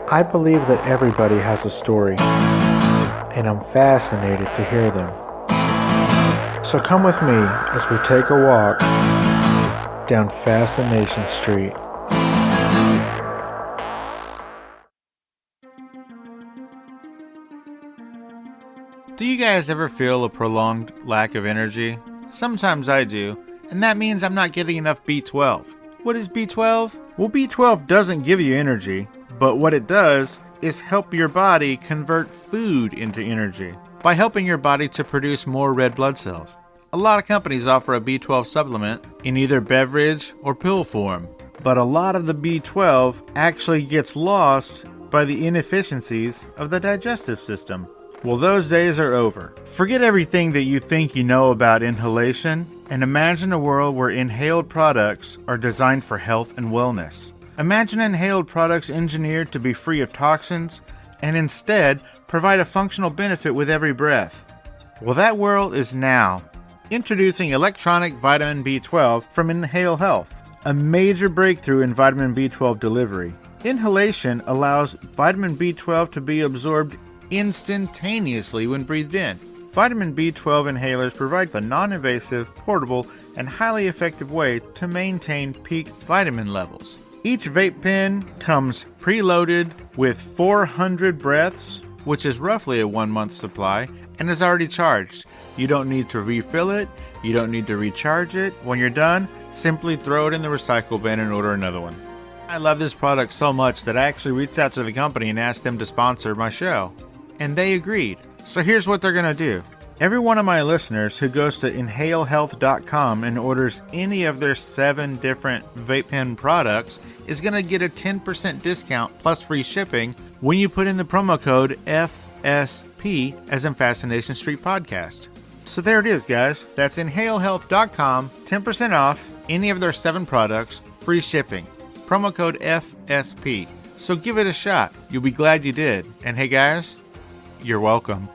I believe that everybody has a story, and I'm fascinated to hear them. So come with me as we take a walk down Fascination Street. Do you guys ever feel a prolonged lack of energy? Sometimes I do, and that means I'm not getting enough B12. What is B12? Well, B12 doesn't give you energy, but what it does is help your body convert food into energy by helping your body to produce more red blood cells. A lot of companies offer a B12 supplement in either beverage or pill form, but a lot of the B12 actually gets lost by the inefficiencies of the digestive system. Well, those days are over. Forget everything that you think you know about inhalation and imagine a world where inhaled products are designed for health and wellness. Imagine inhaled products engineered to be free of toxins and instead provide a functional benefit with every breath. Well, that world is now. Introducing electronic vitamin B12 from Inhale Health, a major breakthrough in vitamin B12 delivery. Inhalation allows vitamin B12 to be absorbed instantaneously when breathed in. Vitamin B12 inhalers provide a non-invasive, portable, and highly effective way to maintain peak vitamin levels. Each vape pen comes preloaded with 400 breaths, which is roughly a 1-month supply, and is already charged. You don't need to refill it, you don't need to recharge it. When you're done, simply throw it in the recycle bin and order another one. I love this product so much that I actually reached out to the company and asked them to sponsor my show. And they agreed. So here's what they're going to do. Every one of my listeners who goes to inhalehealth.com and orders any of their 7 different vape pen products is going to get a 10% discount plus free shipping when you put in the promo code FSP as in Fascination Street Podcast. So there it is, guys. That's inhalehealth.com, 10% off any of their 7 products, free shipping. Promo code FSP. So give it a shot. You'll be glad you did. And hey guys, you're welcome.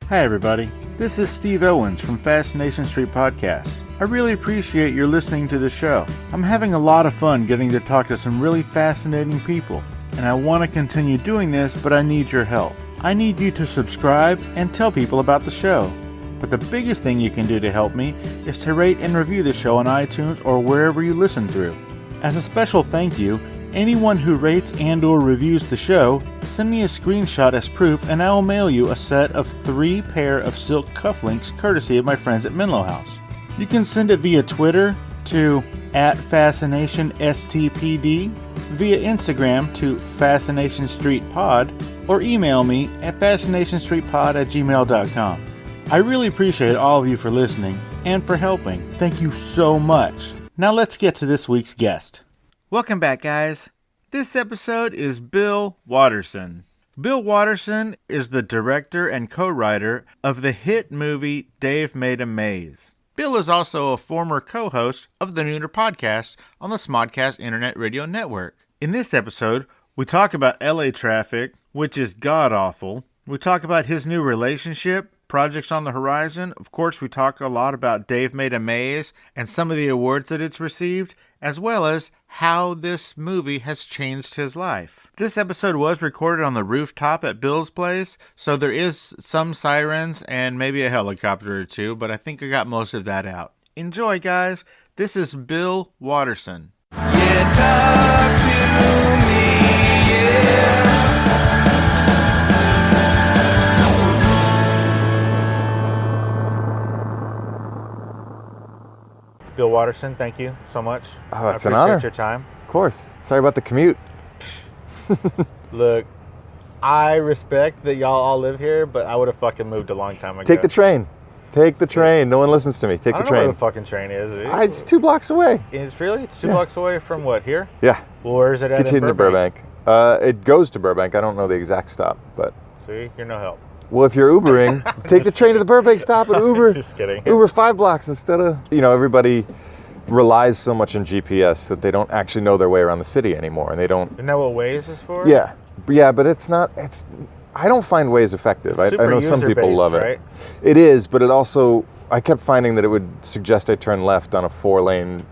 Hi everybody, this is Steve Owens from Fascination Street Podcast. I really appreciate your listening to the show. I'm having a lot of fun getting to talk to some really fascinating people, and I want to continue doing this, but I need your help. I need you to subscribe and tell people about the show. But the biggest thing you can do to help me is to rate and review the show on iTunes or wherever you listen through. As a special thank you, anyone who rates and or reviews the show, send me a screenshot as proof and I will mail you a set of 3 pair of silk cufflinks courtesy of my friends at Menlo House. You can send it via Twitter to @FascinationSTPD, via Instagram to FascinationStreetPod, or email me at FascinationStreetPod@gmail.com. I really appreciate all of you for listening and for helping. Thank you so much. Now let's get to this week's guest. Welcome back, guys. This episode is Bill Watterson. Bill Watterson is the director and co-writer of the hit movie Dave Made a Maze. Bill is also a former co-host of the Nooner podcast on the Smodcast Internet Radio Network. In this episode, we talk about LA traffic, which is god-awful. We talk about his new relationship, projects on the horizon. Of course, we talk a lot about Dave Made a Maze and some of the awards that it's received, as well as how this movie has changed his life. This episode was recorded on the rooftop at Bill's place, so there is some sirens and maybe a helicopter or two, but I think I got most of that out. Enjoy, guys. This is Bill Watterson. Yeah, talk to me, yeah. Bill Watterson, thank you so much. Oh, it's an honor. I appreciate your time. Of course. Sorry about the commute. Look, I respect that y'all all live here, but I would have fucking moved a long time ago. Take the train. Take the train. No one listens to me. Take the train. I don't know where the fucking train is. It's 2 blocks away. It's really? It's 2 blocks away from what, here? Yeah. Well, where is it at? Gets you into Burbank. It goes to Burbank. I don't know the exact stop, but... See? You're no help. Well, if you're Ubering, take the train to the Burbank stop and Uber. Just kidding. Uber 5 blocks instead of... You know, everybody relies so much on GPS that they don't actually know their way around the city anymore, and they don't... Isn't that what Waze is for? Yeah. Yeah, but it's not... I don't find Waze effective. I know some people love it. Right? It is, but it also... I kept finding that it would suggest I turn left on a 4-lane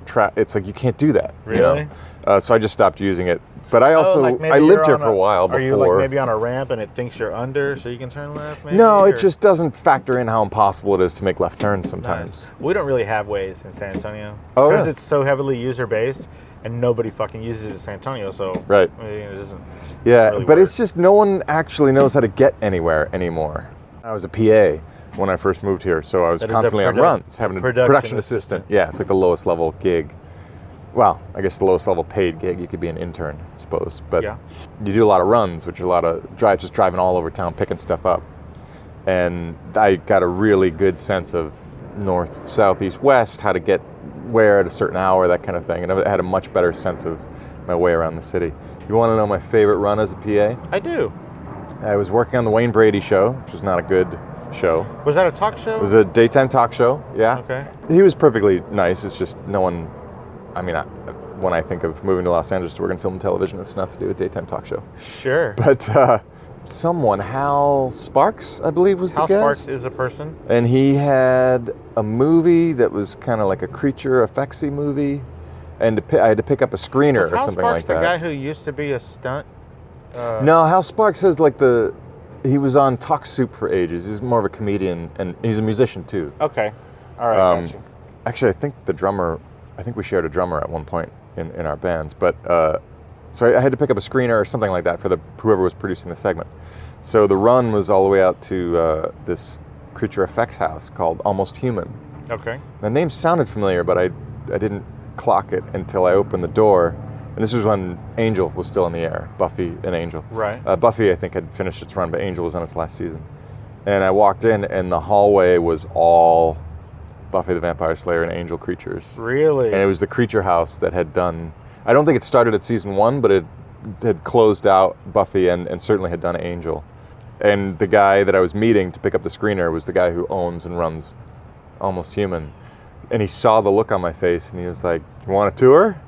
track. It's like, you can't do that. Really? You know? So I just stopped using it But I also, like maybe I lived you're here on for a while before. Are you like maybe on a ramp and it thinks you're under, so you can turn left? Maybe? No, or? it just doesn't factor in how impossible it is to make left turns sometimes. Nice. We don't really have Waze in San Antonio. Oh, because really? it's so heavily user-based, and nobody fucking uses it in San Antonio, so... Right. I mean, it doesn't Yeah, really but work. it's just no one actually knows how to get anywhere anymore. I was a PA when I first moved here, so I was That is a constantly on runs, having a production production assistant. Yeah, it's like the lowest level gig. Well, I guess the lowest level paid gig. You could be an intern, I suppose. But Yeah. you do a lot of runs, which are a lot of just driving all over town, picking stuff up. And I got a really good sense of north, south, east, west, how to get where at a certain hour, that kind of thing. And I had a much better sense of my way around the city. You want to know my favorite run as a PA? I do. I was working on the Wayne Brady show, which was not a good show. Was that a talk show? It was a daytime talk show, yeah. Okay. He was perfectly nice. It's just no one, I mean, when I think of moving to Los Angeles to work in film and television, it's not to do a daytime talk show. Sure. But Hal Sparks, I believe, was Hal the guest. Sparks is a person. And he had a movie that was kind of like a creature effectsy movie. And I had to pick up a screener Was or Hal something Sparks like that. the guy who used to be a stunt? No, Hal Sparks has like he was on Talk Soup for ages. He's more of a comedian, and he's a musician too. Okay. All right, gotcha. Actually, I think we shared a drummer at one point in our bands, but so I had to pick up a screener or something like that for whoever was producing the segment. So the run was all the way out to this creature effects house called Almost Human. Okay. The name sounded familiar, but I didn't clock it until I opened the door. And this was when Angel was still in the air, Buffy and Angel. Right. Buffy, I think, had finished its run, but Angel was on its last season. And I walked in, and the hallway was all Buffy the Vampire Slayer and Angel creatures. Really? And it was the creature house that had done... I don't think it started at season 1, but it had closed out Buffy and certainly had done Angel. And the guy that I was meeting to pick up the screener was the guy who owns and runs Almost Human. And he saw the look on my face, and he was like, "You want a tour?"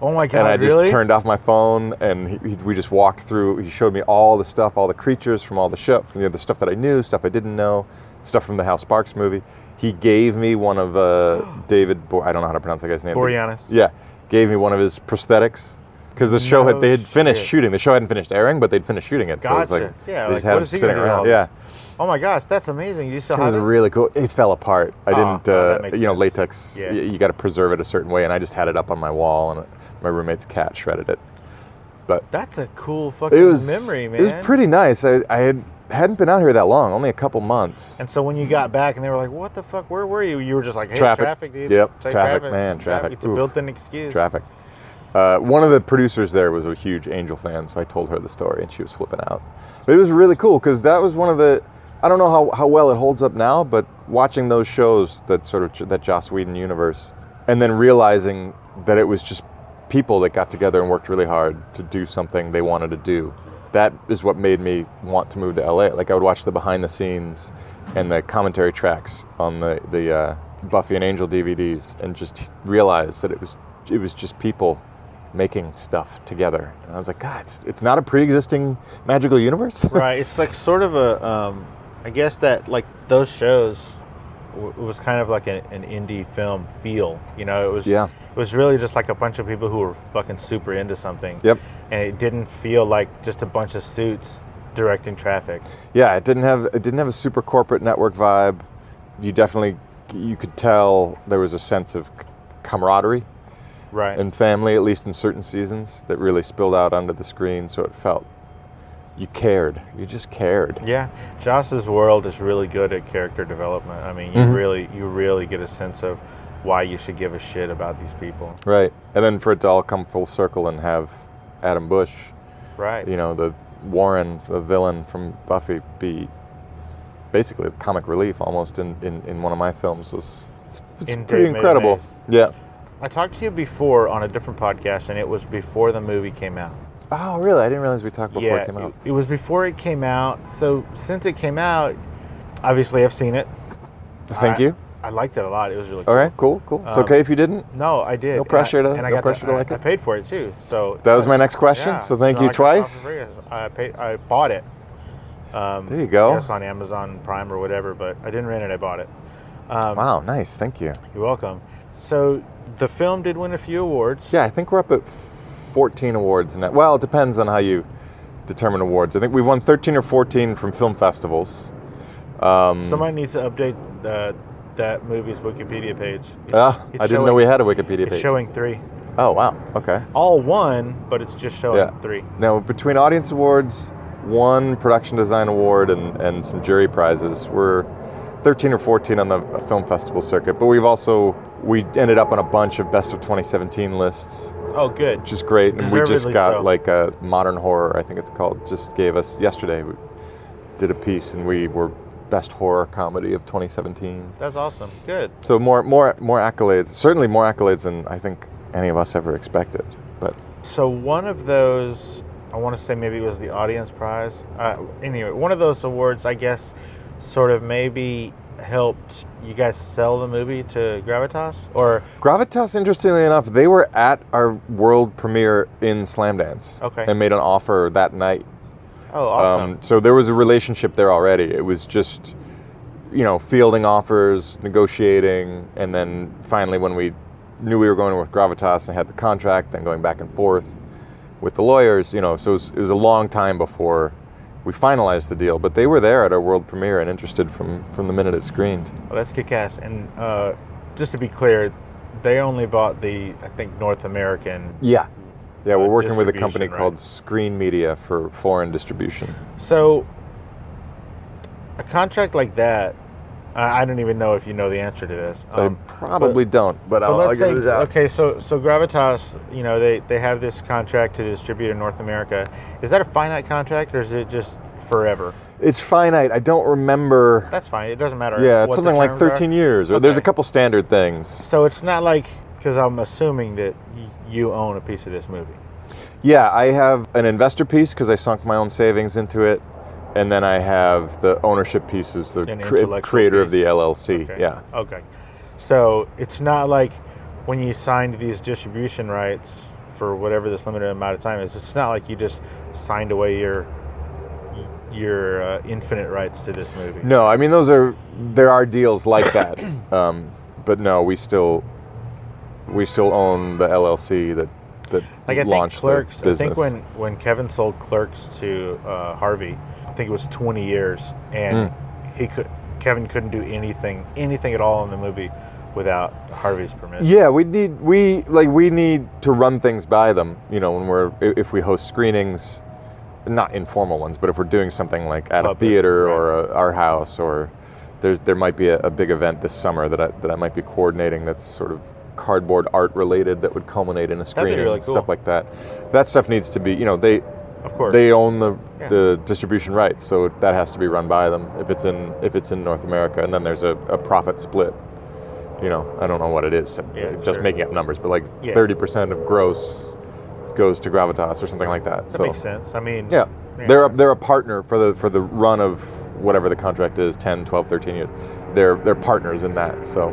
Oh my God, And I just really? turned off my phone, and we just walked through. He showed me all the stuff, all the creatures from all the show, from the stuff that I knew, stuff I didn't know, stuff from the Hal Sparks movie. He gave me one of David, I don't know how to pronounce that guy's name. Boreanaz. Yeah, gave me one of his prosthetics because the show No they had finished shit. shooting. The show hadn't finished airing, but they'd finished shooting it. So it was Gotcha. like, Yeah, they like, just had what him is he sitting gonna do with all around. this? Yeah. Oh my gosh, that's amazing. You still It have was it? really cool. It fell apart. I didn't, that makes sense. latex. Yeah. You got to preserve it a certain way, and I just had it up on my wall, and my roommate's cat shredded it. But That's a cool fucking it was memory, man. It was pretty nice. I hadn't been out here that long, only a couple months. And so when you got back and they were like, "What the fuck? Where were you?" You were just like, "Hey, Traffic. dude. Yep, Take traffic, man, traffic. It's a Oof. built-in excuse." Traffic. One of the producers there was a huge Angel fan, so I told her the story, and she was flipping out. But it was really cool because that was one of the. I don't know how well it holds up now, but watching those shows, that sort of that Joss Whedon universe, and then realizing that it was just people that got together and worked really hard to do something they wanted to do. That is what made me want to move to LA. Like I would watch the behind the scenes and the commentary tracks on the Buffy and Angel DVDs and just realize that it was just people making stuff together. And I was like, God, it's not a pre-existing magical universe. Right. It's like sort of a, I guess that like those shows, it was kind of like an indie film feel. You know, it was. Yeah. It was really just like a bunch of people who were fucking super into something. Yep. And it didn't feel like just a bunch of suits directing traffic. Yeah, it didn't have a super corporate network vibe. You could tell there was a sense of camaraderie Right. and family, at least in certain seasons, that really spilled out onto the screen. So it felt you cared. You just cared. Yeah, Joss's world is really good at character development. I mean, you really get a sense of why you should give a shit about these people. Right. And then for it to all come full circle and have Adam Bush, Right. you know, the Warren, the villain from Buffy, be basically the comic relief almost in one of my films was In pretty Dave incredible. Mayonnaise. Yeah. I talked to you before on a different podcast, and it was before the movie came out. Oh, really? I didn't realize we talked before it came out. It was before it came out. So since it came out, obviously I've seen it. Thank you. I liked it a lot. It was really cool. All right, cool. It's okay if you didn't. No, I did. No pressure to- I no got pressure to like I it? paid for it too. So That was my next question, yeah, so thank so you I got it off twice. for free. I bought it. There you go. Yes, on Amazon Prime or whatever, but I didn't rent it. I bought it. Wow, nice. Thank you. You're welcome. So the film did win a few awards. Yeah, I think we're up at 14 awards now. Well, it depends on how you determine awards. I think we've won 13 or 14 from film festivals. Somebody needs to update that movie's Wikipedia page. I didn't know we had a Wikipedia It's page. showing 3. Oh, wow. Okay. All 1, but it's just showing 3. Now, between audience awards, 1 production design award, and some jury prizes, we're 13 or 14 on the film festival circuit. But we ended up on a bunch of best of 2017 lists. Oh, good. Which is great. And we just got so. like a modern horror, I think it's called, just gave us yesterday. We did a piece and we were best horror comedy of 2017. That's awesome. Good. So more accolades, certainly more accolades than I think any of us ever expected. But so one of those, I want to say maybe it was the audience prize. Anyway, one of those awards, I guess, sort of maybe helped you guys sell the movie to Gravitas? Or Gravitas, interestingly enough, they were at our world premiere in Slamdance. Okay. And made an offer that night. Oh, awesome. So there was a relationship there already. It was just, fielding offers, negotiating, and then finally when we knew we were going with Gravitas and had the contract, then going back and forth with the lawyers, so it was a long time before we finalized the deal. But they were there at our world premiere and interested from the minute it screened. Well, that's kick-ass. And just to be clear, they only bought the, I think, North American. Yeah, we're working with a company right? called Screen Media for foreign distribution. So, a contract like that, I don't even know if you know the answer to this. I probably don't, but I'll give it a shot. Okay, so Gravitas, they have this contract to distribute in North America. Is that a finite contract, or is it just forever? It's finite. I don't remember. That's fine. It doesn't matter. Yeah, it's what something the like terms 13 are. years. Or Okay. There's a couple standard things. So it's not like, because I'm assuming that you own a piece of this movie. Yeah, I have an investor piece because I sunk my own savings into it. And then I have the ownership pieces, the creator of the LLC. Okay. Yeah. Okay. So it's not like when you signed these distribution rights for whatever this limited amount of time is, it's not like you just signed away your infinite rights to this movie. No, I mean, there are deals like that. But no, we still own the LLC that launched the business. I think when Kevin sold Clerks to Harvey, I think it was 20 years, and Kevin couldn't do anything at all in the movie without Harvey's permission. Yeah, we need to run things by them. If we host screenings, not informal ones, but if we're doing something like at a theater or our house, or there might be a big event this summer that I might be coordinating that's sort of cardboard art related that would culminate in a screening, really cool. Stuff like that. That stuff needs to be, Of course. They own the distribution rights, so that has to be run by them if it's in North America, and then there's a profit split. I don't know what it is, just making up numbers, but 30% of gross goes to Gravitas or something like that. That makes sense. I mean, they're a partner for the run of whatever the contract is, 10, 12, 13 years. They're partners in that. So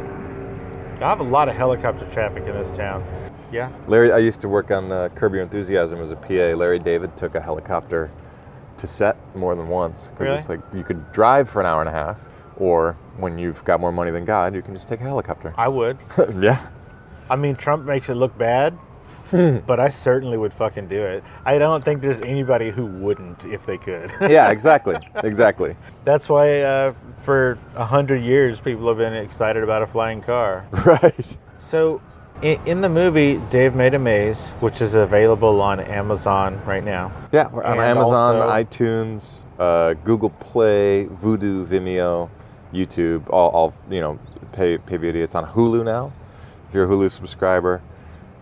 I have a lot of helicopter traffic in this town. Yeah. Larry, I used to work on Curb Your Enthusiasm as a PA. Larry David took a helicopter to set more than once. Really? It's like you could drive for an hour and a half, or when you've got more money than God, you can just take a helicopter. I would. Yeah. I mean, Trump makes it look bad, but I certainly would fucking do it. I don't think there's anybody who wouldn't if they could. Yeah, exactly. Exactly. That's why for 100 years people have been excited about a flying car. Right. So in the movie, Dave Made a Maze, which is available on Amazon right now. Yeah, we're on Amazon, iTunes, Google Play, Vudu, Vimeo, YouTube, all pay video. It's on Hulu now, if you're a Hulu subscriber.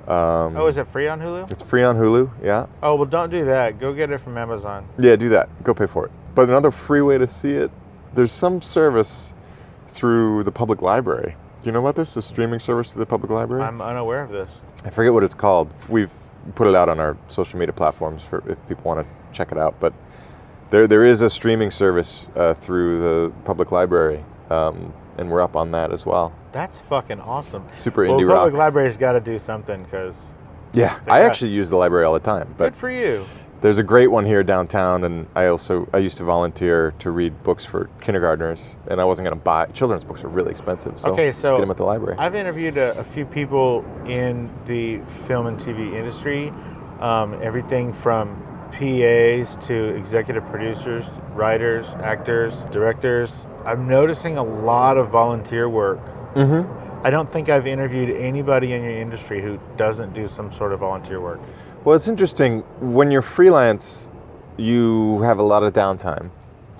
Is it free on Hulu? It's free on Hulu, yeah. Oh, well, don't do that. Go get it from Amazon. Yeah, do that. Go pay for it. But another free way to see it, there's some service through the public library. Do you know about this, the streaming service to the public library? I'm unaware of this. I forget what it's called. We've put it out on our social media platforms for if people want to check it out. But there is a streaming service through the public library, and we're up on that as well. That's fucking awesome. Super indie rock. Public library's got to do something because... Yeah, I actually use the library all the time. But good for you. There's a great one here downtown, and I used to volunteer to read books for kindergartners, and I wasn't going to buy children's books; are really expensive. So just get them at the library. I've interviewed a few people in the film and TV industry Everything from PAs to executive producers, writers, actors, directors. I'm noticing a lot of volunteer work. Mm-hmm. I don't think I've interviewed anybody in your industry who doesn't do some sort of volunteer work. Well, it's interesting. When you're freelance, you have a lot of downtime.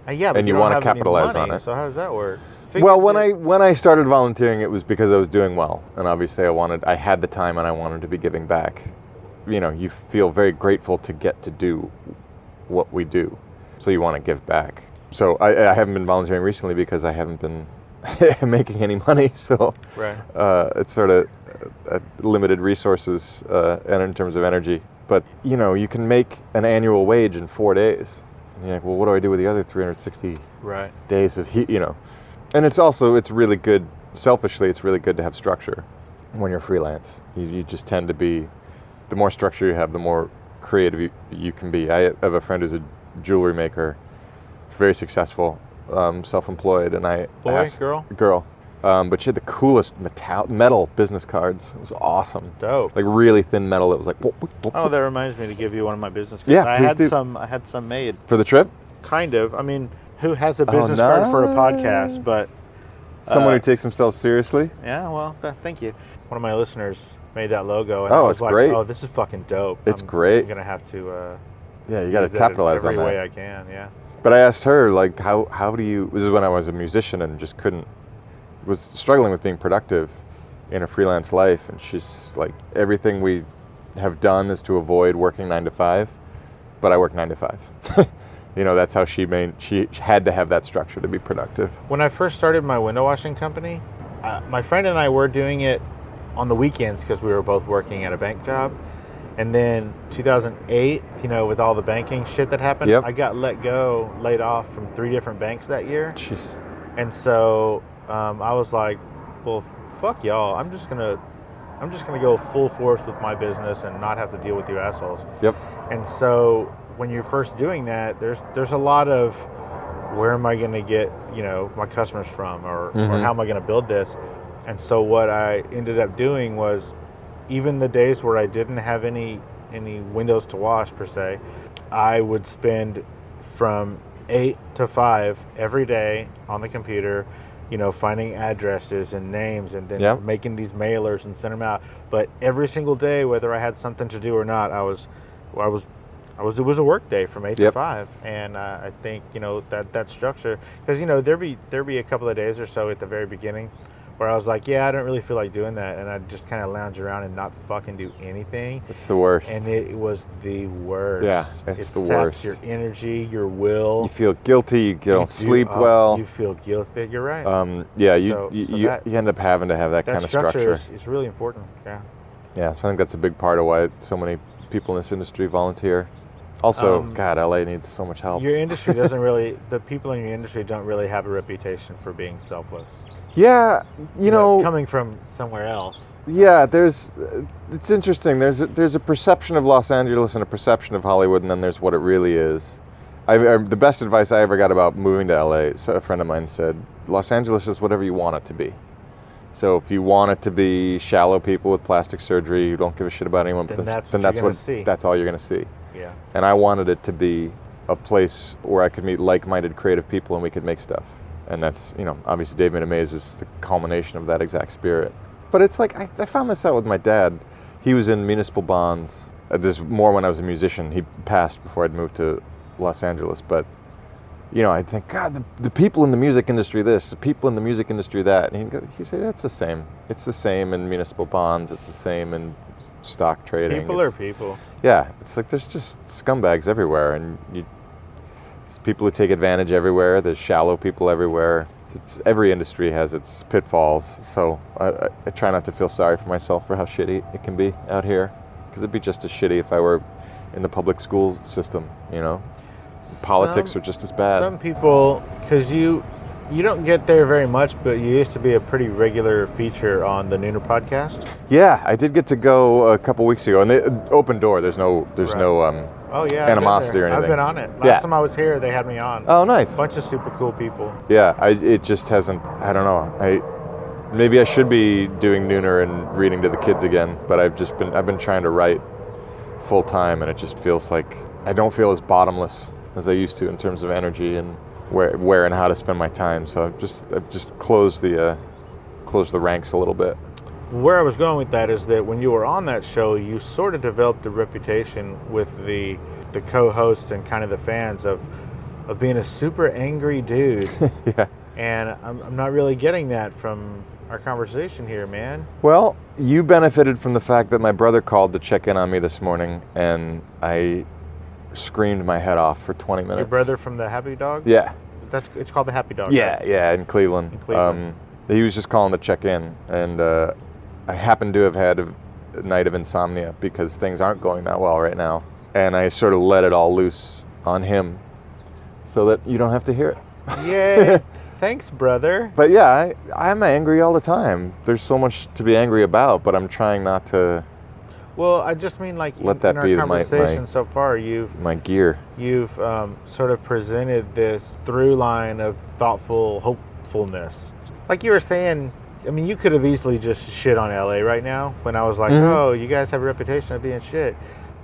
Yeah, but And you don't wanna have any capitalize money, on it. So how does that work? Well, when I started volunteering, it was because I was doing well, and obviously I had the time and I wanted to be giving back. You know, you feel very grateful to get to do what we do, so you want to give back. So I haven't been volunteering recently because I haven't been making any money, so Right. It's sort of limited resources and in terms of energy. But you know, you can make an annual wage in 4 days. And you're like, well, what do I do with the other 360 Right. days of heat? You know, and it's really good. Selfishly, it's really good to have structure when you're freelance. You just tend to be. The more structure you have, the more creative you can be. I have a friend who's a jewelry maker, very successful, self-employed, and I Boy, asked, girl? but she had the coolest metal business cards. It was awesome. Dope. Like really thin metal. It was like. Whoop, whoop, whoop, Oh, whoop. that reminds me to give you one of my business cards. Yeah, I please had do. some. I had some made. For the trip. Kind of. I mean, who has a business card for a podcast? nice. But Someone who takes themselves seriously. yeah, well, thank you. One of my listeners made that logo, and Oh, I was it's like, great. "Oh, this is fucking dope." It's I'm great. gonna have to. Yeah, you got to use that capitalize in every on that. way I can. Yeah. But I asked her, like, how do you, this is when I was a musician and just was struggling with being productive in a freelance life. And she's like, everything we have done is to avoid working 9 to 5, but I work 9 to 5. You know, that's how she had to have that structure to be productive. When I first started my window washing company, my friend and I were doing it on the weekends because we were both working at a bank job. And then 2008, you know, with all the banking shit that happened, Yep. I got laid off from 3 different banks that year. Jeez. And so I was like, well, fuck y'all. I'm just gonna go full force with my business and not have to deal with you assholes. Yep. And so when you're first doing that, there's a lot of where am I gonna get, you know, my customers from, or how am I gonna build this? And so what I ended up doing was, even the days where I didn't have any windows to wash per se, I would spend from 8 to 5 every day on the computer, you know, finding addresses and names, and then making these mailers and send them out. But every single day, whether I had something to do or not, it was a work day from 8 to 5. And I think, you know, that structure, because, you know, there'd be a couple of days or so at the very beginning where I was like, yeah, I don't really feel like doing that, and I'd just kind of lounge around and not fucking do anything. It's the worst. And it was the worst. Yeah, it's the worst. Your energy, your will. You feel guilty. You don't sleep well. You feel guilty. You're right. Yeah, So you end up having to have that kind of structure. Is really important. Yeah. Yeah, so I think that's a big part of why so many people in this industry volunteer. Also, God, LA needs so much help. Your industry doesn't really. The people in your industry don't really have a reputation for being selfless. Yeah, you know, coming from somewhere else. Yeah, it's interesting. There's a perception of Los Angeles and a perception of Hollywood, and then there's what it really is. The best advice I ever got about moving to LA, so a friend of mine said, Los Angeles is whatever you want it to be. So if you want it to be shallow people with plastic surgery who don't give a shit about anyone, then that's all you're going to see. Yeah. And I wanted it to be a place where I could meet like-minded creative people and we could make stuff. And that's, you know, obviously Dave Made Amaze is the culmination of that exact spirit. But it's like, I found this out with my dad. He was in municipal bonds. This more when I was a musician. He passed before I'd moved to Los Angeles. But, you know, I'd think, God, the people in the music industry this, the people in the music industry that. And he'd say, that's the same. It's the same in municipal bonds. It's the same in stock trading. People are people. Yeah, it's like there's just scumbags everywhere. And there's people who take advantage everywhere. There's shallow people everywhere. Every industry has its pitfalls. So I try not to feel sorry for myself for how shitty it can be out here. Because it'd be just as shitty if I were in the public school system, you know? Politics are just as bad. Some people, because you don't get there very much, but you used to be a pretty regular feature on the Nooner podcast. Yeah, I did get to go a couple weeks ago. And they open door. There's no Oh yeah, animosity or anything. I've been on it. Last time I was here, they had me on. Oh, nice. A bunch of super cool people. Yeah, it just hasn't. I don't know. Maybe I should be doing Nooner and reading to the kids again, but I've been trying to write full time, and it just feels like I don't feel as bottomless as I used to in terms of energy and where and how to spend my time. So I've just closed the ranks a little bit. Where I was going with that is that when you were on that show, you sort of developed a reputation with the co-hosts and kind of the fans of being a super angry dude. Yeah. And I'm not really getting that from our conversation here, man. Well, you benefited from the fact that my brother called to check in on me this morning, and I screamed my head off for 20 minutes. Your brother from the Happy Dog? Yeah. It's called the Happy Dog. Yeah, right? yeah, in Cleveland. He was just calling to check in, and I happen to have had a night of insomnia because things aren't going that well right now. And I sort of let it all loose on him so that you don't have to hear it. Yay. Thanks, brother. But yeah, I'm angry all the time. There's so much to be angry about, but I'm trying not to. Well, I just mean like Let that in be our conversation so far, my gear. You've sort of presented this through line of thoughtful hopefulness. Like you were saying, I mean, you could have easily just shit on LA right now when I was like, oh, you guys have a reputation of being shit.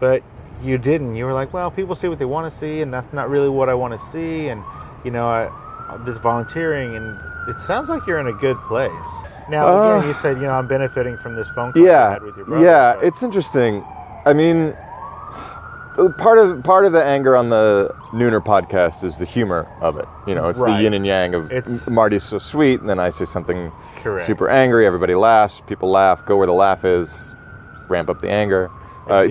But you didn't. You were like, well, people see what they want to see, and that's not really what I want to see. And, you know, this volunteering, and it sounds like you're in a good place. Now, again, you said, I'm benefiting from this phone call you had with your brother. Yeah, so. It's interesting. I mean, part of the anger on the Nooner podcast is the humor of it. It's the yin and yang of Marty's so sweet, and then I say something super angry, everybody laughs, people laugh, go where the laugh is, ramp up the anger.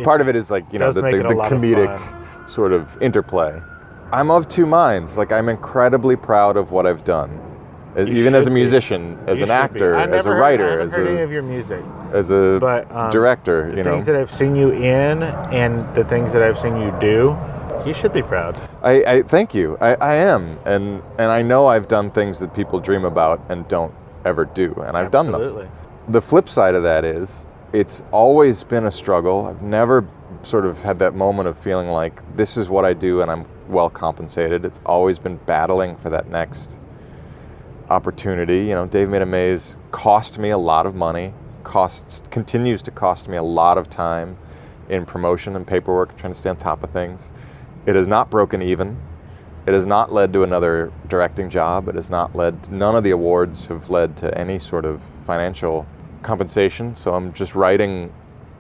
Part of it is like, the comedic sort of interplay. I'm of two minds. Like, I'm incredibly proud of what I've done. Even as a musician, as an actor, as a writer, I haven't heard any of your music. As a director, the things that I've seen you in and the things that I've seen you do, you should be proud. I thank you. I am, and I know I've done things that people dream about and don't ever do, and I've done them. The flip side of that is, it's always been a struggle. I've never sort of had that moment of feeling like this is what I do and I'm well compensated. It's always been battling for that next opportunity. Dave Made a Maze cost me a lot of money, continues to cost me a lot of time in promotion and paperwork, trying to stay on top of things. It has not broken even. It has not led to another directing job. It has not none of the awards have led to any sort of financial compensation. So I'm just writing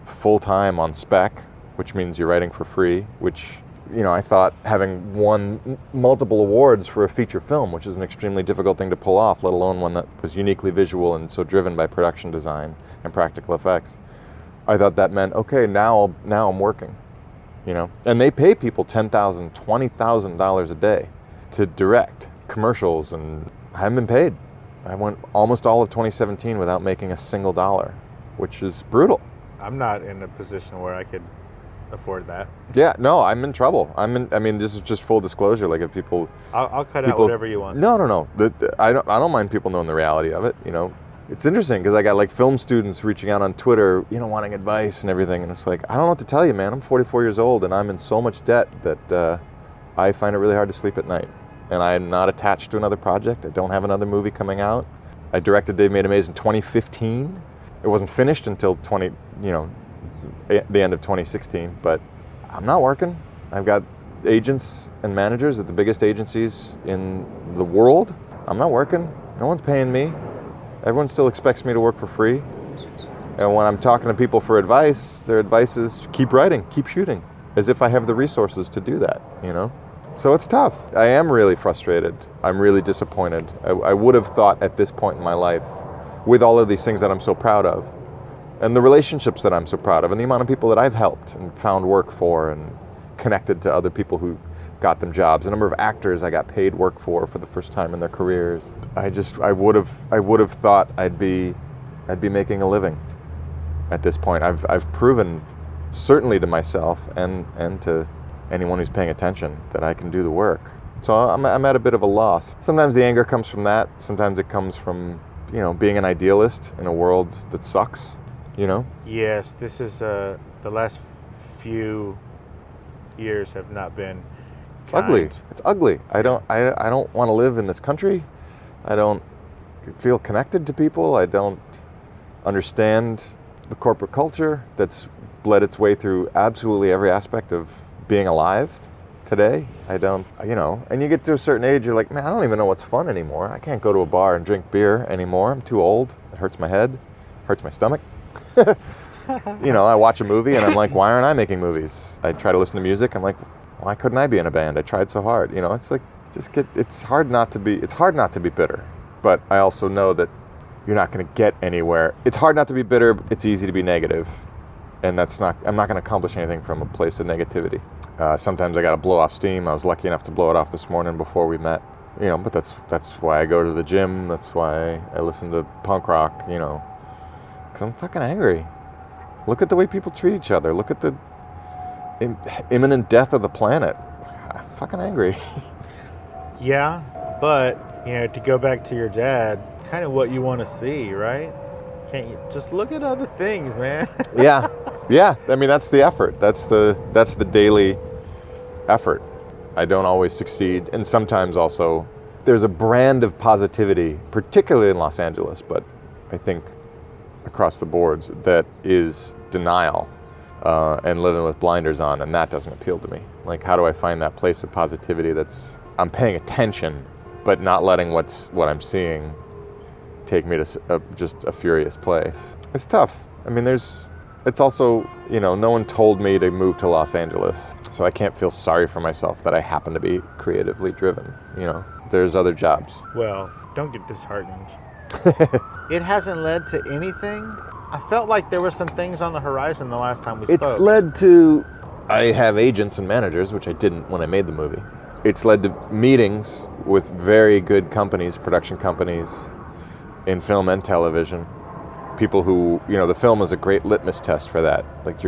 full time on spec, which means you're writing for free, which I thought having won multiple awards for a feature film, which is an extremely difficult thing to pull off, let alone one that was uniquely visual and so driven by production design and practical effects. I thought that meant, okay, now I'm working, And they pay people $10,000, $20,000 a day to direct commercials, and I haven't been paid. I went almost all of 2017 without making a single dollar, which is brutal. I'm not in a position where I could afford that. Yeah, no, I'm in trouble. I mean, this is just full disclosure. Like, if people, I'll cut out whatever you want. No. I don't mind people knowing the reality of it. It's interesting because I got like film students reaching out on Twitter, wanting advice and everything, and it's like, I don't know what to tell you, man. I'm 44 years old and I'm in so much debt that I find it really hard to sleep at night. And I'm not attached to another project. I don't have another movie coming out. I directed Dave Made a Maze in 2015. It wasn't finished until the end of 2016, but I'm not working. I've got agents and managers at the biggest agencies in the world. I'm not working. No one's paying me. Everyone still expects me to work for free. And when I'm talking to people for advice, their advice is keep writing, keep shooting, as if I have the resources to do that, So it's tough. I am really frustrated. I'm really disappointed. I would have thought at this point in my life, with all of these things that I'm so proud of, and the relationships that I'm so proud of, and the amount of people that I've helped and found work for and connected to other people who got them jobs, the number of actors I got paid work for the first time in their careers. I would have thought I'd be making a living at this point. I've proven, certainly to myself and to anyone who's paying attention, that I can do the work. So I'm at a bit of a loss. Sometimes the anger comes from that. Sometimes it comes from being an idealist in a world that sucks. Yes, this is the last few years have not been kind. Ugly. It's ugly. I don't want to live in this country. I don't feel connected to people. I don't understand the corporate culture that's bled its way through absolutely every aspect of being alive today. I don't, and you get to a certain age, you're like, man, I don't even know what's fun anymore. I can't go to a bar and drink beer anymore. I'm too old. It hurts my head, hurts my stomach. I watch a movie and I'm like, why aren't I making movies? I try to listen to music. I'm like, why couldn't I be in a band? I tried so hard. It's like, it's hard not to be bitter. But I also know that you're not going to get anywhere. It's hard not to be bitter. It's easy to be negative. And I'm not going to accomplish anything from a place of negativity. Sometimes I got to blow off steam. I was lucky enough to blow it off this morning before we met. But that's why I go to the gym. That's why I listen to punk rock, because I'm fucking angry. Look at the way people treat each other. Look at the imminent death of the planet. I'm fucking angry. Yeah, but, to go back to your dad, kind of what you want to see, right? Can't you just look at other things, man? Yeah. I mean, that's the effort. That's the daily effort. I don't always succeed, and sometimes also there's a brand of positivity, particularly in Los Angeles, but I think across the boards, that is denial and living with blinders on, and that doesn't appeal to me. Like, how do I find that place of positivity that's I'm paying attention, but not letting what I'm seeing take me to just a furious place? It's tough. I mean, it's also, no one told me to move to Los Angeles, so I can't feel sorry for myself that I happen to be creatively driven. There's other jobs. Well, don't get disheartened. It hasn't led to anything. I felt like there were some things on the horizon the last time we spoke. It's led to, I have agents and managers, which I didn't when I made the movie. It's led to meetings with very good companies, production companies, in film and television. People who, the film is a great litmus test for that. Like,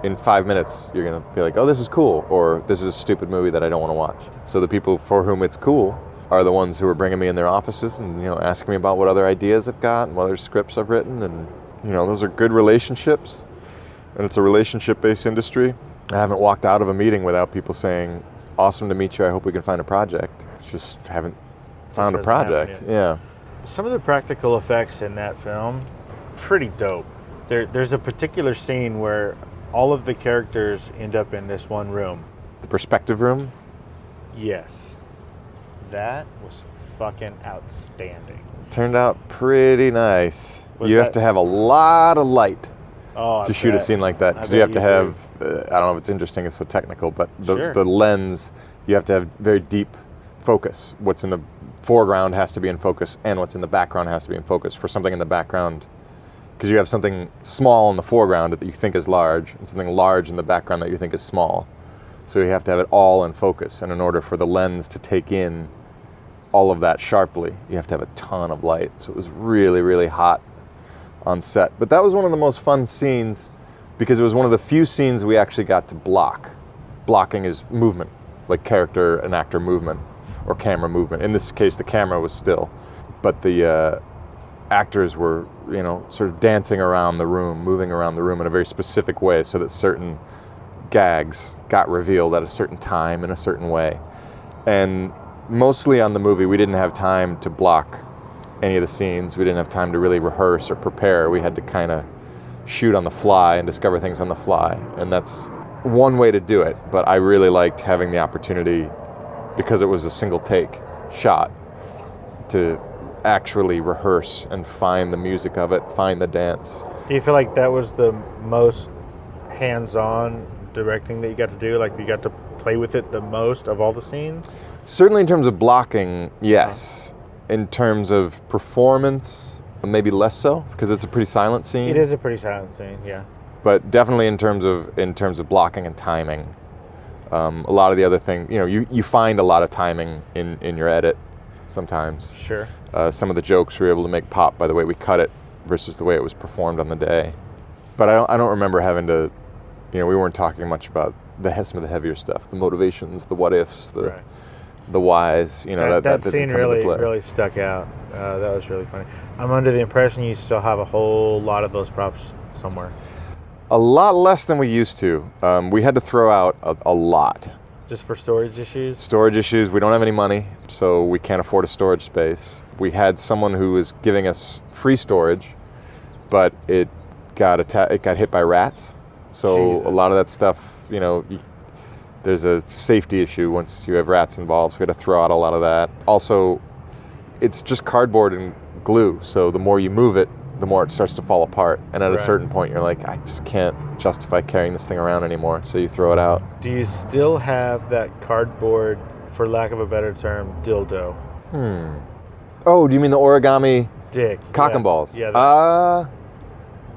in 5 minutes, you're going to be like, oh, this is cool, or this is a stupid movie that I don't want to watch. So the people for whom it's cool are the ones who are bringing me in their offices and, asking me about what other ideas I've got and what other scripts I've written. And, those are good relationships. And it's a relationship-based industry. I haven't walked out of a meeting without people saying, awesome to meet you, I hope we can find a project. Just haven't found a project. Yeah. Some of the practical effects in that film, pretty dope. There's a particular scene where all of the characters end up in this one room. The perspective room? Yes. That was fucking outstanding. Turned out pretty nice. You have to have a lot of light to shoot a scene like that, because you have to have, I don't know if it's interesting, it's so technical, but the lens, you have to have very deep focus. What's in the foreground has to be in focus, and what's in the background has to be in focus. For something in the background, because you have something small in the foreground that you think is large, and something large in the background that you think is small. So you have to have it all in focus, and in order for the lens to take in all of that sharply, you have to have a ton of light. So it was really, really hot on set. But that was one of the most fun scenes, because it was one of the few scenes we actually got to block. Blocking is movement, like character and actor movement, or camera movement. In this case, the camera was still, but the actors were, sort of dancing around the room, moving around the room in a very specific way, so that certain gags got revealed at a certain time in a certain way. And mostly on the movie, we didn't have time to block any of the scenes. We didn't have time to really rehearse or prepare. We had to kind of shoot on the fly and discover things on the fly. And that's one way to do it. But I really liked having the opportunity, because it was a single take shot, to actually rehearse and find the music of it, find the dance. Do you feel like that was the most hands-on directing that you got to do? Like, you got to play with it the most of all the scenes? Certainly in terms of blocking, yes. In terms of performance, maybe less so, because it's a pretty silent scene. It is a pretty silent scene, yeah. But definitely in terms of blocking and timing. A lot of the other things, you find a lot of timing in your edit sometimes. Sure. Some of the jokes we were able to make pop by the way we cut it versus the way it was performed on the day. But I don't remember having to, we weren't talking much about some of the heavier stuff, the motivations, the what ifs, the whys. That scene really stuck out. That was really funny. I'm under the impression you still have a whole lot of those props somewhere. A lot less than we used to. We had to throw out a lot. Just for storage issues? Storage issues. We don't have any money, so we can't afford a storage space. We had someone who was giving us free storage, but it got hit by rats. So Jesus. a lot of that stuff, there's a safety issue once you have rats involved. So we had to throw out a lot of that. Also, it's just cardboard and glue. So the more you move it, the more it starts to fall apart. And at a certain point, you're like, I just can't justify carrying this thing around anymore. So you throw it out. Do you still have that cardboard, for lack of a better term, dildo? Oh, do you mean the origami Dick. cock and balls? Yeah.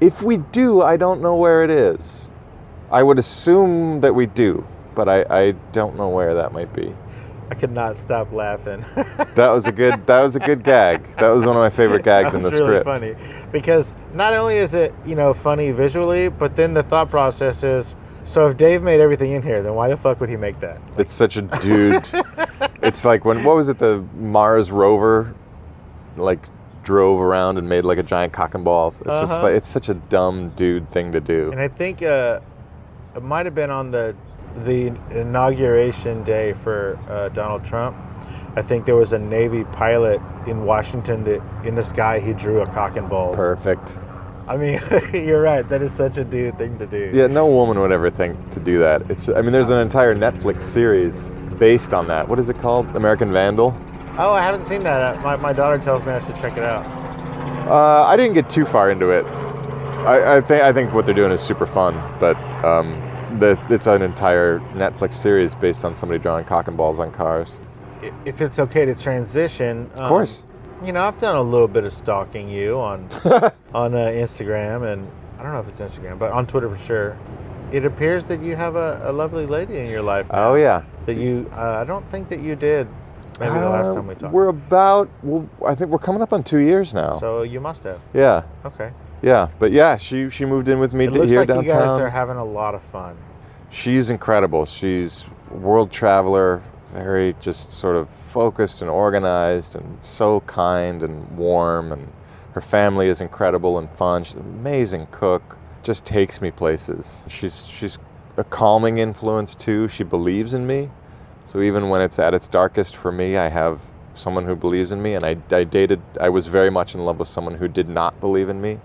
If we do, I don't know where it is. I would assume that we do, but I don't know where that might be. I could not stop laughing. That was a good gag. That was one of my favorite gags in the script. That's really funny because not only is it funny visually, but then the thought process is, so if Dave made everything in here, then why the fuck would he make that? It's such a dude. It's like what was it, the Mars rover, drove around and made like a giant cock and balls. It's just like, it's such a dumb dude thing to do. And I think it might have been on the inauguration day for Donald Trump. I think there was a Navy pilot in Washington that in the sky he drew a cock and balls. Perfect. I mean, you're right. That is such a dude thing to do. Yeah, no woman would ever think to do that. There's an entire Netflix series based on that. What is it called? American Vandal? Oh, I haven't seen that. My daughter tells me I should check it out. I didn't get too far into it. I think what they're doing is super fun, but it's an entire Netflix series based on somebody drawing cock and balls on cars. If it's okay to transition, Of course. I've done a little bit of stalking you on Instagram, and I don't know if it's Instagram, but on Twitter for sure. It appears that you have a lovely lady in your life now. Oh yeah. That you, I don't think that you did. Maybe the last time we talked. I think we're coming up on 2 years now. So you must have. Yeah. Okay. Yeah, but yeah, she moved in with me It looks here like downtown. you guys are having a lot of fun. She's incredible. She's a world traveler, very just sort of focused and organized and so kind and warm, and her family is incredible and fun. She's an amazing cook, just takes me places. She's a calming influence too. She believes in me. So even when it's at its darkest for me, I have someone who believes in me, and I was very much in love with someone who did not believe in me,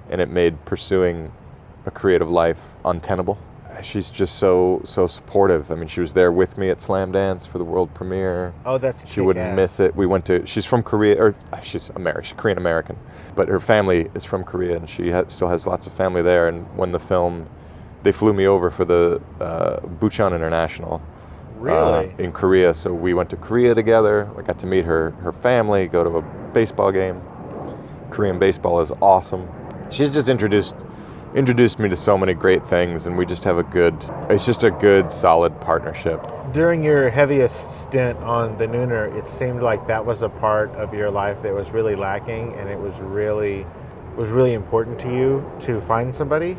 and it made pursuing a creative life untenable. She's just so supportive. She was there with me at Slam Dance for the world premiere. Oh, that's She wouldn't miss it. She's from Korea, or she's Korean American, but her family is from Korea, and she still has lots of family there. And when the film, they flew me over for the Bucheon International. Really? In Korea, so we went to Korea together. I got to meet her family, go to a baseball game. Korean baseball is awesome. She's just introduced me to so many great things, and we just have it's just a good, solid partnership. During your heaviest stint on the Nooner, it seemed like that was a part of your life that was really lacking, and it was really important to you to find somebody.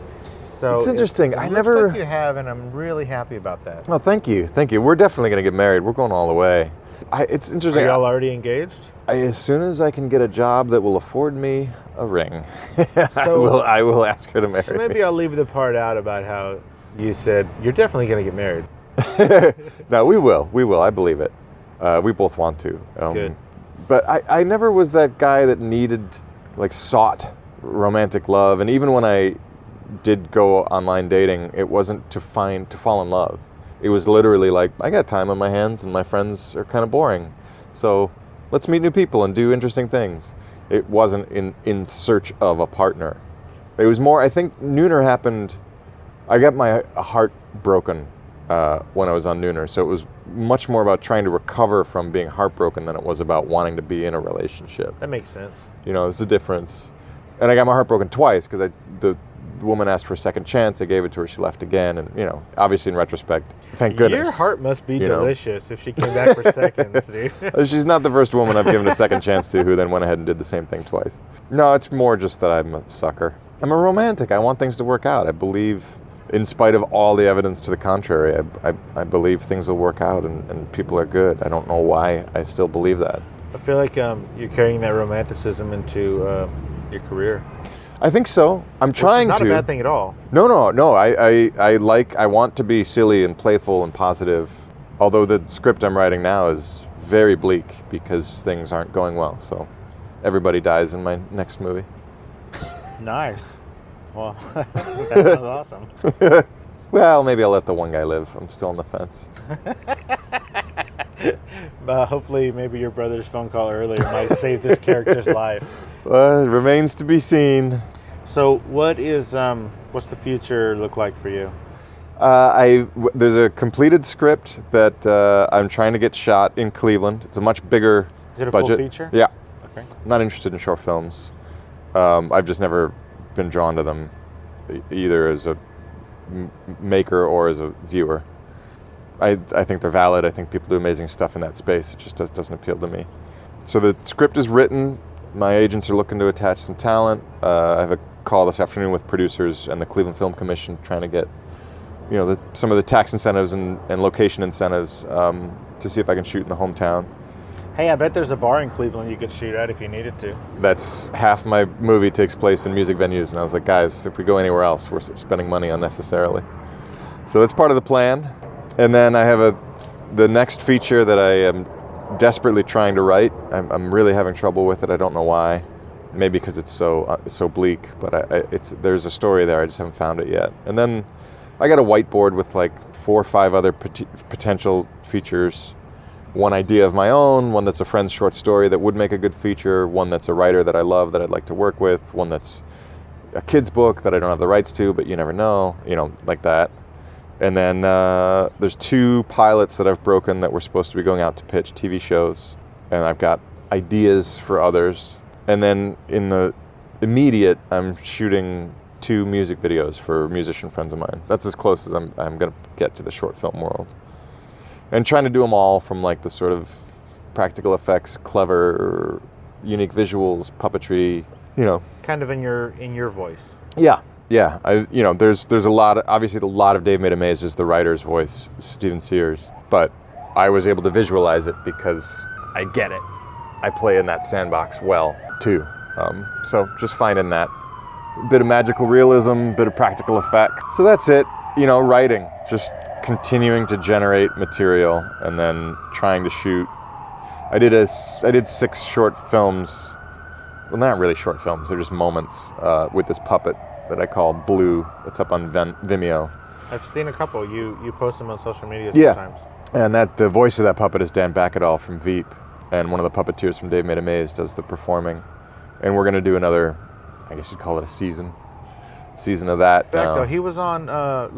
So it's interesting. It looks like you have, and I'm really happy about that. Oh, thank you. We're definitely going to get married. We're going all the way. It's interesting. Are y'all already engaged? As soon as I can get a job that will afford me a ring, So, I will ask her to marry So maybe me. I'll leave the part out about how you said you're definitely going to get married. No, we will. I believe it. We both want to. Good. But I never was that guy that sought romantic love. And even when I did go online dating, it wasn't to fall in love. It was literally like, I got time on my hands and my friends are kind of boring. So let's meet new people and do interesting things. It wasn't in search of a partner. It was more, I think Nooner happened, I got my heart broken when I was on Nooner. So it was much more about trying to recover from being heartbroken than it was about wanting to be in a relationship. That makes sense. There's a difference. And I got my heart broken twice because the woman asked for a second chance. I gave it to her. She left again. And, obviously in retrospect, thank goodness. Your heart must be delicious if she came back for seconds, dude. She's not the first woman I've given a second chance to who then went ahead and did the same thing twice. No, it's more just that I'm a sucker. I'm a romantic. I want things to work out. I believe, in spite of all the evidence to the contrary, I believe things will work out and people are good. I don't know why I still believe that. I feel like you're carrying that romanticism into your career. I think so. I'm trying to. Not a bad thing at all. No. I want to be silly and playful and positive. Although the script I'm writing now is very bleak because things aren't going well. So everybody dies in my next movie. Nice. Well, that sounds awesome. Well, maybe I'll let the one guy live. I'm still on the fence. Hopefully, maybe your brother's phone call earlier might save this character's life. Well, it remains to be seen. So, what's the future look like for you? There's a completed script that I'm trying to get shot in Cleveland. It's a much bigger Is it a budget. full feature? Yeah. Okay. I'm not interested in short films. I've just never been drawn to them, either as a maker or as a viewer. I think they're valid. I think people do amazing stuff in that space. It just doesn't appeal to me. So the script is written. My agents are looking to attach some talent. I have a call this afternoon with producers and the Cleveland Film Commission, trying to get, some of the tax incentives and location incentives to see if I can shoot in the hometown. Hey, I bet there's a bar in Cleveland you could shoot at if you needed to. That's half my movie takes place in music venues, and I was like, guys, if we go anywhere else, we're spending money unnecessarily. So that's part of the plan. And then I have the next feature that I am desperately trying to write. I'm really having trouble with it. I don't know why. Maybe because it's so bleak, but there's a story there. I just haven't found it yet. And then I got a whiteboard with like 4 or 5 other potential features. One idea of my own, one that's a friend's short story that would make a good feature, one that's a writer that I love that I'd like to work with, one that's a kid's book that I don't have the rights to, but you never know, like that. And then there's 2 pilots that I've broken that were supposed to be going out to pitch TV shows, and I've got ideas for others. And then in the immediate, I'm shooting 2 music videos for musician friends of mine. That's as close as I'm going to get to the short film world. And trying to do them all from like the sort of practical effects, clever, unique visuals, puppetry, Kind of in your voice. Yeah. There's a lot of Dave Made a Maze is the writer's voice, Steven Sears. But I was able to visualize it because I get it. I play in that sandbox well, too. So just finding that bit of magical realism, bit of practical effect. So that's it, writing. Just continuing to generate material and then trying to shoot. I did 6 short films. Well, not really short films. They're just moments with this puppet that I call Blue. It's up on Vimeo. I've seen a couple. You post them on social media Yeah. sometimes. And the voice of that puppet is Dan Backadall from Veep, and one of the puppeteers from Dave Made a Maze does the performing. And we're going to do another, I guess you'd call it a season of that. Backadall, he was on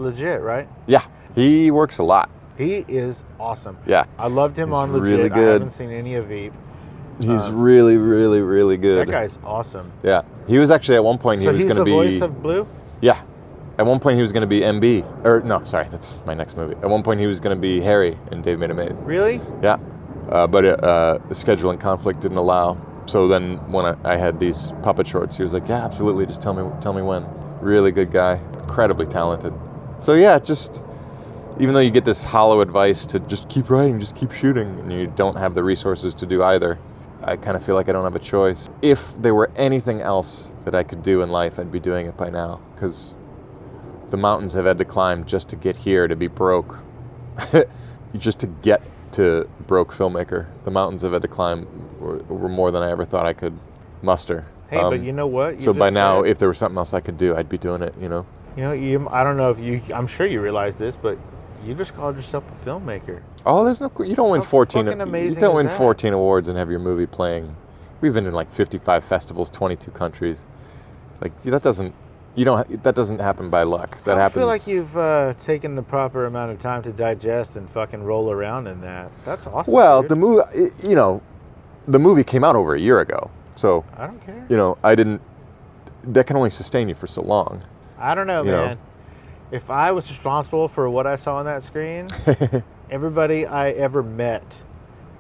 Legit, right? Yeah, he works a lot. He is awesome. Yeah. I loved him on Legit. Really I good. haven't seen any of Veep. He's really, really, really good. That guy's awesome. Yeah. He was actually at one point, he was going to be... So he's the voice of Blue? Yeah. At one point he was going to be MB. Or, no, sorry, that's my next movie. At one point he was going to be Harry in Dave Made a Maze. Really? Yeah. But the scheduling conflict didn't allow. So then when I had these puppet shorts, he was like, yeah, absolutely, just tell me when. Really good guy. Incredibly talented. So yeah, just... Even though you get this hollow advice to just keep writing, just keep shooting, and you don't have the resources to do either, I kind of feel like I don't have a choice. If there were anything else that I could do in life, I'd be doing it by now, because the mountains have had to climb just to get here, to be broke. Just to get to broke filmmaker. The mountains have had to climb were more than I ever thought I could muster. Hey, but you know what? So by now, if there was something else I could do, I'd be doing it, I don't know if you, I'm sure you realize this, but you just called yourself a filmmaker. Oh, there's no. You don't win 14. fucking amazing You don't win is that? 14 awards and have your movie playing. We've been in like 55 festivals, 22 countries. Like that doesn't. That doesn't happen by luck. That happens. I feel like you've taken the proper amount of time to digest and fucking roll around in that. That's awesome. Well, dude. the movie. The movie came out over a year ago, so I don't care. I didn't. That can only sustain you for so long. I don't know, you know. man. If I was responsible for what I saw on that screen, everybody I ever met,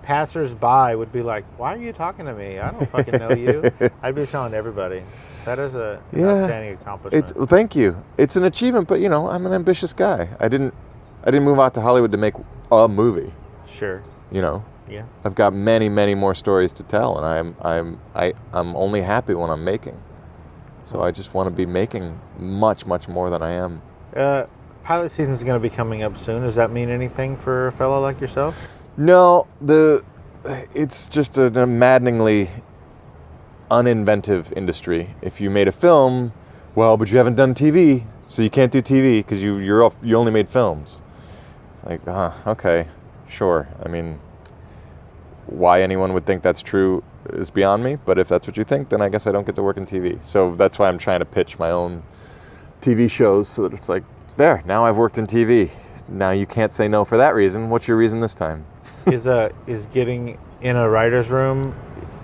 passers-by, would be like, why are you talking to me? I don't fucking know you. I'd be telling everybody. That is an outstanding accomplishment. Well, thank you. It's an achievement, but I'm an ambitious guy. I didn't move out to Hollywood to make a movie. Sure. Yeah. Yeah. I've got many, many more stories to tell, and I'm only happy when I'm making. So I just want to be making much, much more than I am. Pilot season is going to be coming up soon. Does that mean anything for a fellow like yourself? No, it's just a maddeningly uninventive industry. If you made a film well, but you haven't done TV, so you can't do TV because you only made films. It's like, okay, sure. I mean, why anyone would think that's true is beyond me, but if that's what you think, then I guess I don't get to work in TV. So that's why I'm trying to pitch my own TV shows so that it's like, there, now I've worked in TV. Now you can't say no for that reason. What's your reason this time? Is getting in a writer's room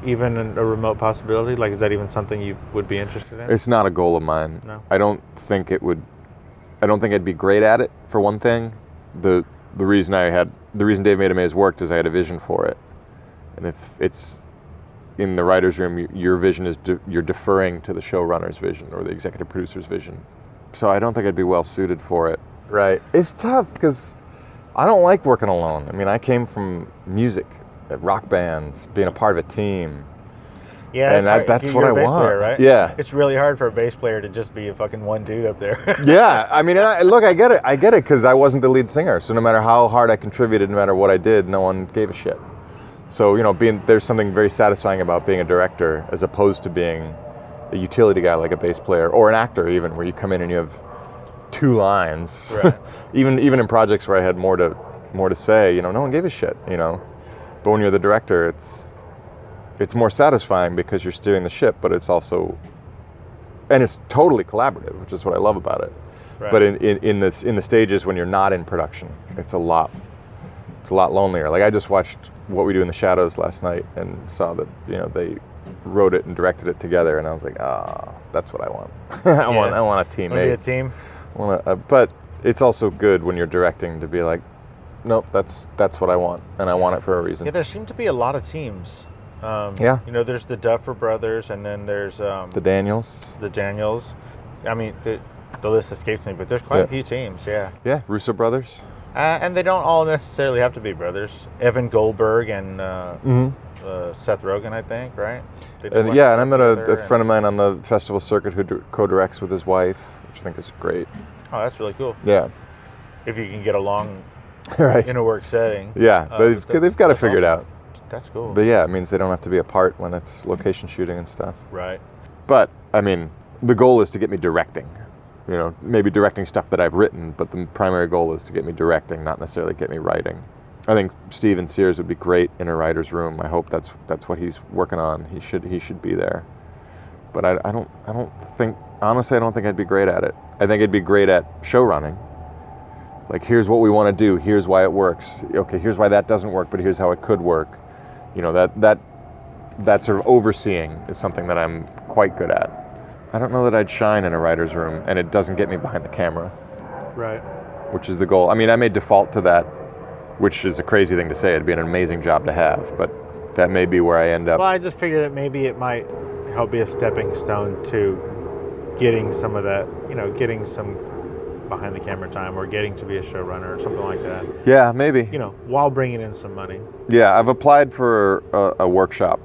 even a remote possibility? Like, is that even something you would be interested in? It's not a goal of mine. No. I don't think I'd be great at it, for one thing. The reason Dave Made a Maze worked is I had a vision for it. And if it's in the writer's room, your vision is you're deferring to the showrunner's vision or the executive producer's vision. So I don't think I'd be well suited for it. Right. It's tough because I don't like working alone. I mean, I came from music, rock bands, being a part of a team. Yeah, and that's what I want. Player, right? Yeah. It's really hard for a bass player to just be a fucking one dude up there. Yeah. I mean, look, I get it. I get it because I wasn't the lead singer. So no matter how hard I contributed, no matter what I did, no one gave a shit. So, there's something very satisfying about being a director as opposed to being a utility guy like a bass player or an actor even, where you come in and you have 2 lines. Right. even in projects where I had more to say, no one gave a shit, But when you're the director, it's more satisfying because you're steering the ship, but it's also, and it's totally collaborative, which is what I love about it. Right. But in the stages when you're not in production, it's a lot lonelier. Like I just watched What We Do in the Shadows last night and saw that they wrote it and directed it together, and I was like, that's what I want. I want a teammate. Want to be a team. But it's also good when you're directing to be like, nope, that's what I want, and I want it for a reason. Yeah, there seem to be a lot of teams. Yeah. There's the Duffer Brothers, and then there's the Daniels. The Daniels. I mean, the list escapes me, but there's quite a few teams. Yeah. Yeah, Russo brothers. And they don't all necessarily have to be brothers. Evan Goldberg and Seth Rogen, I think, right? And I met a friend of mine on the festival circuit who co-directs with his wife, which I think is great. Oh, that's really cool. Yeah. If you can get along right. in a work setting. Yeah, they've got to figure it out. That's cool. But yeah, it means they don't have to be apart when it's location shooting and stuff. Right. But, I mean, the goal is to get me directing. Maybe directing stuff that I've written, but the primary goal is to get me directing, not necessarily get me writing. I think Steven Sears would be great in a writer's room. I hope that's what he's working on. He should be there. But I don't think I'd be great at it. I think I'd be great at show running. Like, here's what we want to do. Here's why it works. Okay, here's why that doesn't work, but here's how it could work. That sort of overseeing is something that I'm quite good at. I don't know that I'd shine in a writer's room, and it doesn't get me behind the camera. Right. Which is the goal. I mean, I may default to that, which is a crazy thing to say. It'd be an amazing job to have, but that may be where I end up. Well, I just figured that maybe it might help be a stepping stone to getting some of that, getting some behind the camera time or getting to be a showrunner or something like that. Yeah, maybe. While bringing in some money. Yeah, I've applied for a workshop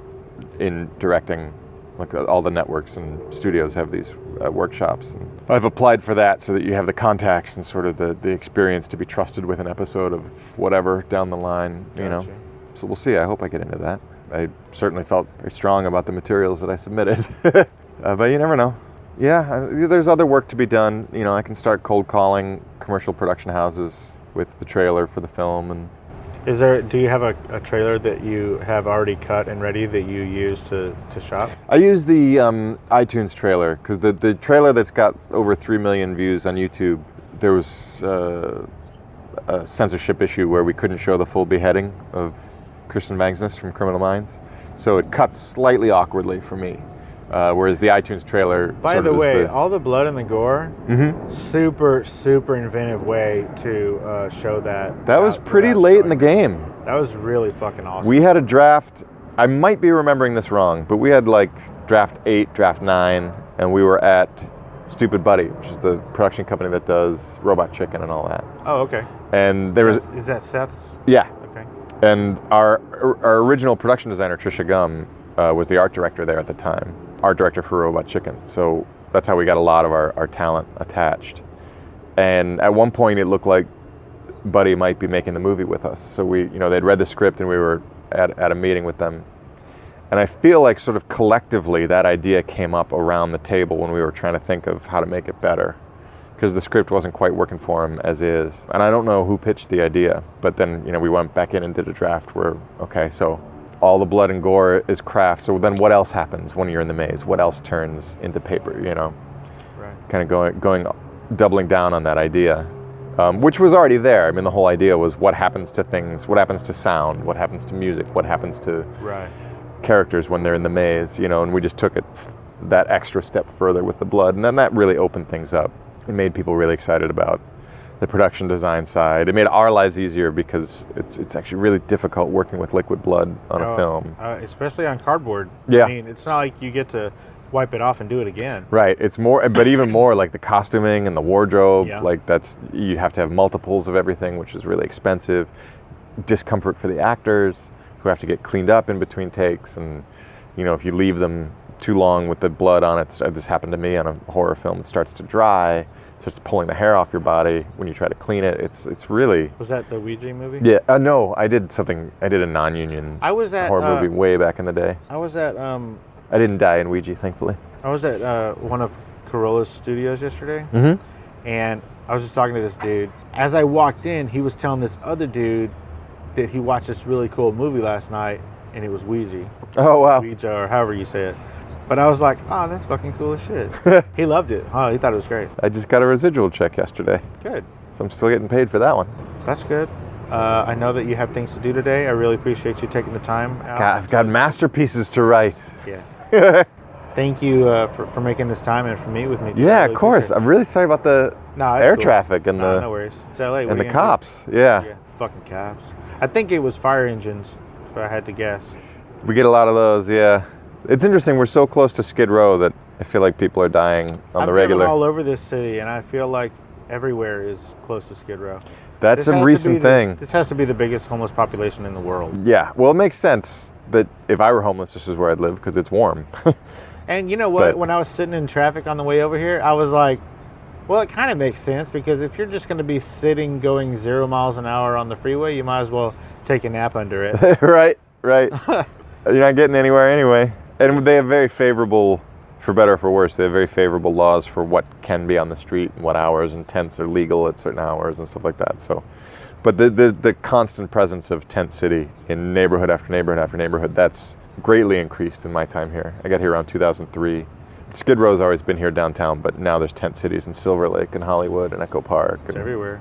in directing. Like all the networks and studios have these workshops. And I've applied for that so that you have the contacts and sort of the experience to be trusted with an episode of whatever down the line, Gotcha. So we'll see. I hope I get into that. I certainly felt very strong about the materials that I submitted. But you never know. Yeah, there's other work to be done. I can start cold calling commercial production houses with the trailer for the film. And do you have a trailer that you have already cut and ready that you use to shop? I use the iTunes trailer because the trailer that's got over 3 million views on YouTube, there was a censorship issue where we couldn't show the full beheading of Kristen Magnus from Criminal Minds. So it cuts slightly awkwardly for me. Whereas the iTunes trailer... By the way, all the blood and the gore, super, super inventive way to show that. That was pretty late in the game. That was really fucking awesome. We had a draft, I might be remembering this wrong, but we had like draft 8, draft 9, and we were at Stupid Buddy, which is the production company that does Robot Chicken and all that. Oh, okay. And there Is that Seth's? Yeah. Okay. And our original production designer, Trisha Gum, was the art director there at the time. Art director for Robot Chicken. So that's how we got a lot of our talent attached. And at one point it looked like Buddy might be making the movie with us. So they'd read the script and we were at a meeting with them. And I feel like sort of collectively that idea came up around the table when we were trying to think of how to make it better, because the script wasn't quite working for him as is. And I don't know who pitched the idea, but then, we went back in and did a draft where, okay, so all the blood and gore is craft, so then what else happens when you're in the maze? What else turns into paper, Right. Kind of doubling down on that idea, which was already there. I mean, the whole idea was what happens to things, what happens to sound, what happens to music, what happens to Right. characters when they're in the maze, and we just took it that extra step further with the blood, and then that really opened things up. It made people really excited about the production design side. It made our lives easier because it's actually really difficult working with liquid blood on a film. Especially on cardboard. Yeah. I mean, it's not like you get to wipe it off and do it again. Right. It's more, but even more like the costuming and the wardrobe. Yeah. Like you have to have multiples of everything, which is really expensive. Discomfort for the actors who have to get cleaned up in between takes, and if you leave them too long with the blood on it, this happened to me on a horror film, it starts to dry, starts pulling the hair off your body when you try to clean it. It's really. Was that the Ouija movie? Yeah. No, I did a non-union horror movie way back in the day. I was at I didn't die in Ouija, thankfully. I was at one of Corolla's studios yesterday, and I was just talking to this dude. As I walked in, he was telling this other dude that he watched this really cool movie last night, and it was Ouija. Oh, wow. Ouija, or however you say it. But I was like, oh, that's fucking cool as shit. He loved it. Oh, he thought it was great. I just got a residual check yesterday, Good. so I'm still getting paid for that one. That's good. I know that you have things to do today. I really appreciate you taking the time out. God, I've got masterpieces to write. Yes. Thank you for making this time and for meeting with me. Dude. Yeah, I really of course. appreciate it. I'm really sorry about the No, it's air cool. traffic and No, the no worries. It's LA. What and are the you gonna do? cops. Yeah. Yeah, fucking cops. I think it was fire engines, if I had to guess. We get a lot of those. Yeah, it's interesting. We're so close to Skid Row that I feel like people are dying on the regular. I've driven all over this city, and I feel like everywhere is close to Skid Row. That's a recent thing. This has to be the biggest homeless population in the world. Yeah. Well, it makes sense that if I were homeless, this is where I'd live because it's warm. And you know what? But- when I was sitting in traffic on the way over here, I was like, well, it kind of makes sense because if you're just going to be sitting going 0 miles an hour on the freeway, you might as well take a nap under it. Right. You're not getting anywhere anyway. And they have very favorable, for better or for worse, they have very favorable laws for what can be on the street and what hours, and tents are legal at certain hours and stuff like that. So, but the constant presence of tent city in neighborhood after neighborhood after neighborhood, that's greatly increased in my time here. I got here around 2003. Skid Row's always been here downtown, but now there's tent cities in Silver Lake and Hollywood and Echo Park. It's and, everywhere.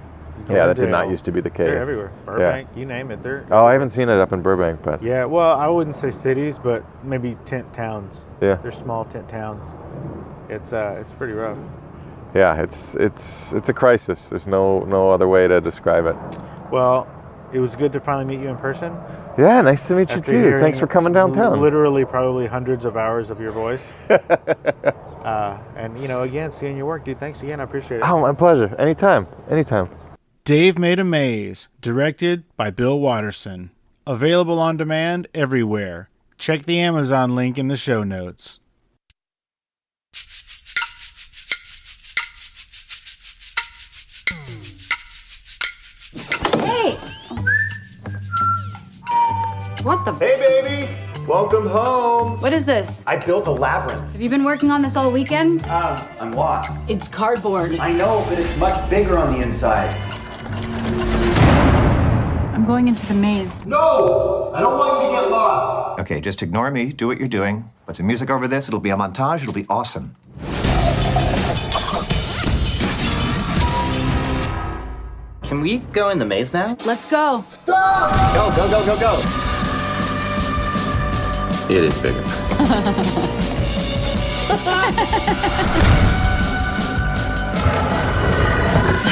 yeah, that did not used to be the case. They're everywhere. Burbank, you name it. They're Oh, I haven't seen it up in Burbank, but Yeah, well, I wouldn't say cities, but maybe tent towns. Yeah. They're small tent towns. It's pretty rough. yeah, it's a crisis. There's no other way to describe it. Well, it was good to finally meet you in person. Yeah, nice to meet you After too. hearing Thanks for coming downtown. Literally, probably hundreds of hours of your voice. And again, seeing your work, dude. Thanks again. I appreciate it. Oh, my pleasure. Anytime. Dave Made a Maze, directed by Bill Watterson. Available on demand everywhere. Check the Amazon link in the show notes. Hey! What the? Hey, baby! Welcome home! What is this? I built a labyrinth. Have you been working on this all weekend? I'm lost. It's cardboard. I know, but it's much bigger on the inside. I'm going into the maze. No! I don't want you to get lost! Okay, just ignore me. Do what you're doing. Put some music over this. It'll be a montage. It'll be awesome. Can we go in the maze now? Let's go. Go, go, go, go, go! It is bigger.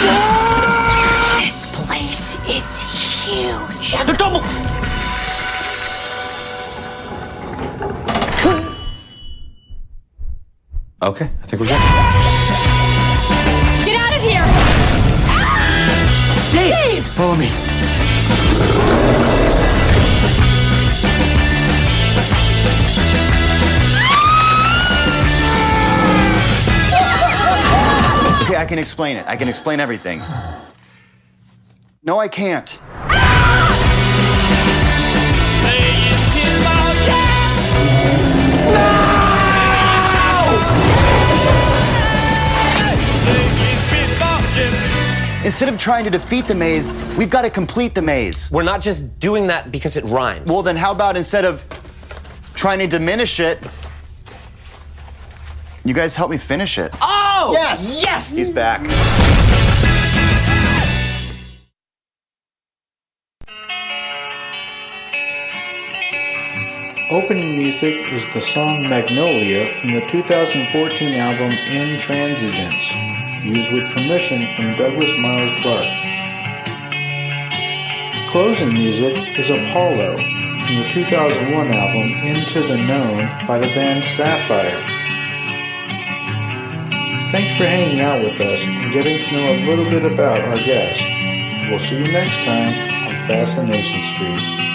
This place is huge. Okay, I think we're good. Get out of here! Dave! Follow me. Okay, I can explain it. I can explain everything. No, I can't. Instead of trying to defeat the maze, we've got to complete the maze. We're not just doing that because it rhymes. Well, then how about instead of trying to diminish it, you guys help me finish it? Oh! Yes! Yes! He's back. Opening music is the song Magnolia from the 2014 album Intransigence, used with permission from Douglas Miles Clark. Closing music is Apollo from the 2001 album Into the Known by the band Sapphire. Thanks for hanging out with us and getting to know a little bit about our guest. We'll see you next time on Fascination Street.